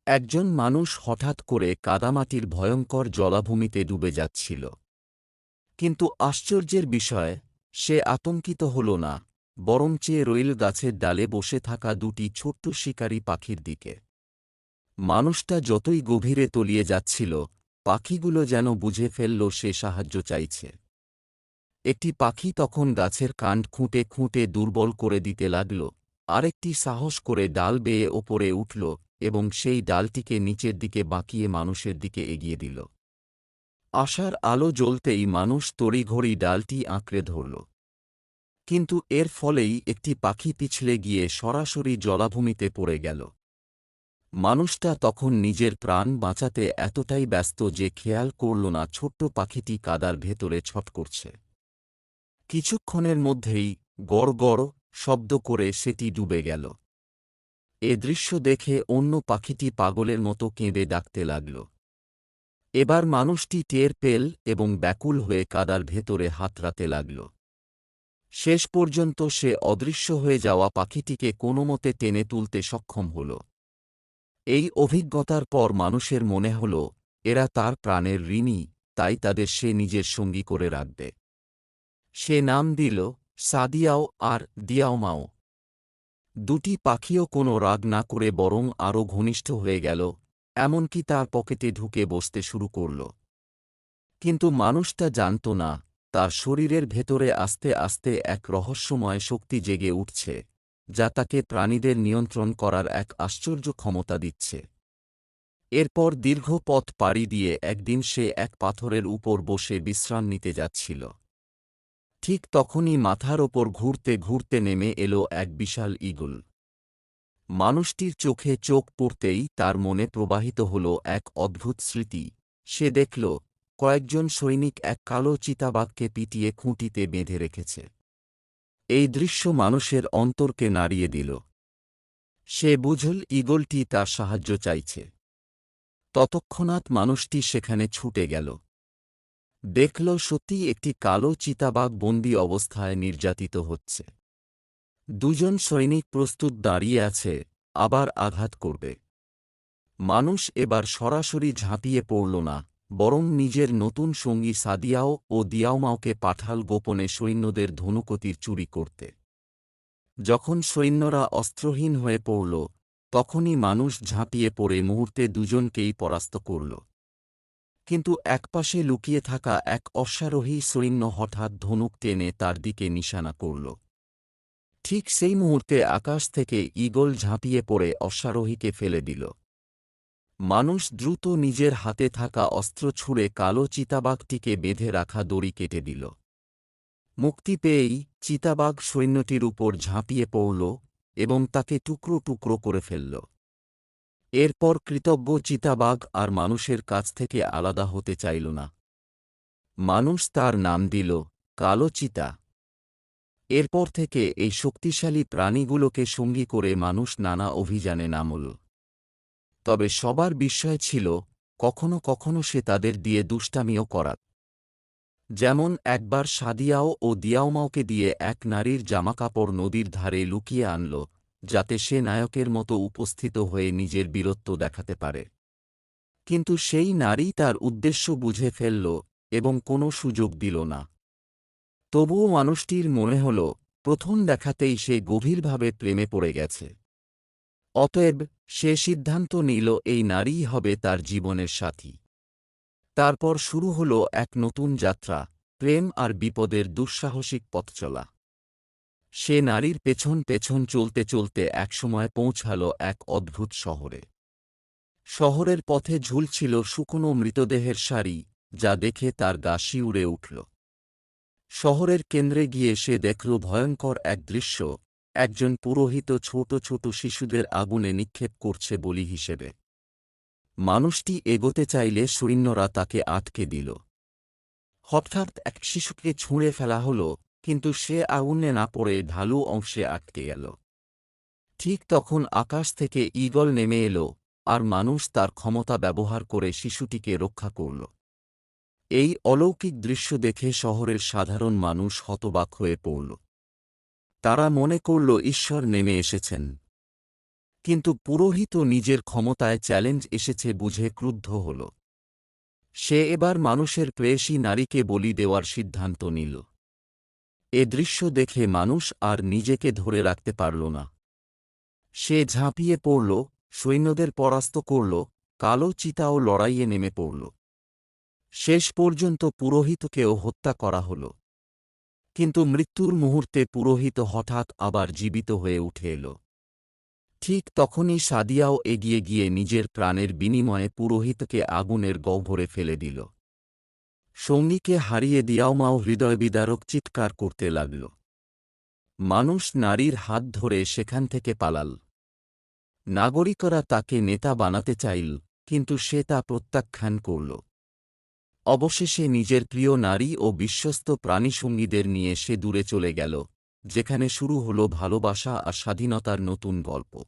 একজন মানুষ হঠাৎ করে কাদামাটির ভয়ঙ্কর জলাভূমিতে ডুবে যাচ্ছিল। কিন্তু আশ্চর্যের বিষয়, সে আতঙ্কিত হল না, বরং চেয়ে রইল গাছের ডালে বসে থাকা দুটি ছোট্ট শিকারী পাখির দিকে। মানুষটা যতই গভীরে তলিয়ে যাচ্ছিল, পাখিগুলো যেন বুঝে ফেলল সে সাহায্য চাইছে। একটি পাখি তখন গাছের কাণ্ড খুঁটে খুঁটে দুর্বল করে দিতে লাগল, আরেকটি সাহস করে ডাল বেয়ে ওপরে উঠল এবং সেই ডালটিকে নিচের দিকে বাঁকিয়ে মানুষের দিকে এগিয়ে দিল। আশার আলো জ্বলতেই মানুষ তড়িঘড়ি ডালটি আঁকড়ে ধরল। কিন্তু এর ফলেই একটি পাখি পিছলে গিয়ে সরাসরি জলাভূমিতে পড়ে গেল। মানুষটা তখন নিজের প্রাণ বাঁচাতে এতটাই ব্যস্ত যে খেয়াল করল না ছোট্ট পাখিটি কাদার ভেতরে ছট করছে। কিছুক্ষণের মধ্যেই গড় গড় শব্দ করে সেটি ডুবে গেল। এ দৃশ্য দেখে অন্য পাখিটি পাগলের মতো কেঁদে ডাকতে লাগল। এবার মানুষটি টের পেল এবং ব্যাকুল হয়ে কাদার ভেতরে হাতড়াতে লাগল। শেষ পর্যন্ত সে অদৃশ্য হয়ে যাওয়া পাখিটিকে কোনোমতে টেনে তুলতে সক্ষম হল। এই অভিজ্ঞতার পর মানুষের মনে হল এরা তার প্রাণের ঋণী, তাই তাদের সে নিজের সঙ্গী করে রাখবে। সে নাম দিল সাদিয়াও আর দিয়াওমাও। দুটি পাখিও কোনো রাগ না করে বরং আরও ঘনিষ্ঠ হয়ে গেল, এমনকি তার পকেটে ঢুকে বসতে শুরু করল। কিন্তু মানুষটা জানত না, তার শরীরের ভেতরে আস্তে আস্তে এক রহস্যময় শক্তি জেগে উঠছে, যা তাকে প্রাণীদের নিয়ন্ত্রণ করার এক আশ্চর্য ক্ষমতা দিচ্ছে। এরপর দীর্ঘ পথ পাড়ি দিয়ে একদিন সে এক পাথরের উপর বসে বিশ্রাম নিতে যাচ্ছিল। ঠিক তখনই মাথার ওপর ঘুরতে ঘুরতে নেমে এলো এক বিশাল ঈগল। মানুষটির চোখে চোখ পড়তেই তার মনে প্রবাহিত হল এক অদ্ভুত স্মৃতি। সে দেখল কয়েকজন সৈনিক এক কালো চিতাবাঘকে পিটিয়ে খুঁটিতে বেঁধে রেখেছে। এই দৃশ্য মানুষের অন্তরকে নাড়িয়ে দিল। সে বুঝল ঈগলটি তার সাহায্য চাইছে। তৎক্ষণাৎ মানুষটি সেখানে ছুটে গেল। দেখল সত্যিই একটি কালো চিতাবাঘ বন্দী অবস্থায় নির্যাতিত হচ্ছে। দুজন সৈনিক প্রস্তুত দাঁড়িয়ে আছে, আবার আঘাত করবে। মানুষ এবার সরাসরি ঝাঁপিয়ে পড়ল না, বরং নিজের নতুন সঙ্গী সাদিয়াও ও দিয়াওমাওকে পাঠাল গোপনে সৈন্যদের ধনুকতির চুরি করতে। যখন সৈন্যরা অস্ত্রহীন হয়ে পড়ল, তখনই মানুষ ঝাঁপিয়ে পড়ে মুহূর্তে দুজনকেই পরাস্ত করল। কিন্তু একপাশে লুকিয়ে থাকা এক অশ্বারোহী সৈন্য হঠাৎ ধনুক টেনে তার দিকে নিশানা করল। ঠিক সেই মুহূর্তে আকাশ থেকে ঈগল ঝাঁপিয়ে পড়ে অশ্বারোহীকে ফেলে দিল। মানুষ দ্রুত নিজের হাতে থাকা অস্ত্র ছুঁড়ে কালো চিতাবাঘটিকে বেঁধে রাখা দড়ি কেটে দিল। মুক্তি পেয়েই চিতাবাঘ সৈন্যটির উপর ঝাঁপিয়ে পড়ল এবং তাকে টুকরো টুকরো করে ফেলল। এরপর কৃতজ্ঞ চিতাবাঘ আর মানুষের কাছ থেকে আলাদা হতে চাইল না। মানুষ তার নাম দিল কালো চিতা। এরপর থেকে এই শক্তিশালী প্রাণীগুলোকে সঙ্গী করে মানুষ নানা অভিযানে নামল। তবে সবার বিস্ময় ছিল, কখনো কখনো সে তাদের দিয়ে দুষ্টামিও করাত। যেমন একবার সাদিয়াও ও দিয়াওমাওকে দিয়ে এক নারীর জামাকাপড় নদীর ধারে লুকিয়ে আনল, যাতে সে নায়কের মতো উপস্থিত হয়ে নিজের বীরত্ব দেখাতে পারে। কিন্তু সেই নারী তার উদ্দেশ্য বুঝে ফেলল এবং কোনো সুযোগ দিল না। তবুও মানুষটির মনে হল প্রথম দেখাতেই সে গভীরভাবে প্রেমে পড়ে গেছে। অতএব সে সিদ্ধান্ত নিল এই নারীই হবে তার জীবনের সাথী। তারপর শুরু হল এক নতুন যাত্রা, প্রেম আর বিপদের দুঃসাহসিক পথচলা। সে নারীর পেছন পেছন চলতে চলতে একসময় পৌঁছাল এক অদ্ভুত শহরে। শহরের পথে ঝুলছিল শুকনো মৃতদেহের সারি, যা দেখে তার গা শিউরে উঠল। শহরের কেন্দ্রে গিয়ে সে দেখল ভয়ঙ্কর এক দৃশ্য, একজন পুরোহিত ছোট ছোট শিশুদের আগুনে নিক্ষেপ করছে বলি হিসেবে। মানুষটি এগোতে চাইলে সৈন্যরা তাকে আটকে দিল। হঠাৎ এক শিশুকে ছুঁড়ে ফেলা হল, কিন্তু সে আগুনে না পড়ে ঢালু অংশে আটকে গেল। ঠিক তখন আকাশ থেকে ঈগল নেমে এল, আর মানুষ তার ক্ষমতা ব্যবহার করে শিশুটিকে রক্ষা করল। এই অলৌকিক দৃশ্য দেখে শহরের সাধারণ মানুষ হতবাক হয়ে পড়ল। তারা মনে করল ঈশ্বর নেমে এসেছেন। কিন্তু পুরোহিত নিজের ক্ষমতায় চ্যালেঞ্জ এসেছে বুঝে ক্রুদ্ধ হল। সে এবার মানুষের প্রেয়সী নারীকে বলি দেওয়ার সিদ্ধান্ত নিল। এ দৃশ্য দেখে মানুষ আর নিজেকে ধরে রাখতে পারল না। সে ঝাঁপিয়ে পড়ল, সৈন্যদের পরাস্ত করল, কালো চিতাও লড়াইয়ে নেমে পড়ল। শেষ পর্যন্ত পুরোহিতকেও হত্যা করা হল। কিন্তু মৃত্যুর মুহূর্তে পুরোহিত হঠাৎ আবার জীবিত হয়ে উঠে এল। ঠিক তখনই সাদিয়াও এগিয়ে গিয়ে নিজের প্রাণের বিনিময়ে পুরোহিতকে আগুনের গহ্বরে ফেলে দিল। সঙ্গীকে হারিয়ে দিয়াওমাও হৃদয়বিদারক চিৎকার করতে লাগল। মানুষ নারীর হাত ধরে সেখান থেকে পালাল। নাগরিকরা তাকে নেতা বানাতে চাইল, কিন্তু সে তা প্রত্যাখ্যান করল। অবশেষে নিজের প্রিয় নারী ও বিশ্বস্ত প্রাণীসঙ্গীদের নিয়ে সে দূরে চলে গেল, যেখানে শুরু হল ভালোবাসা আর স্বাধীনতার নতুন গল্প।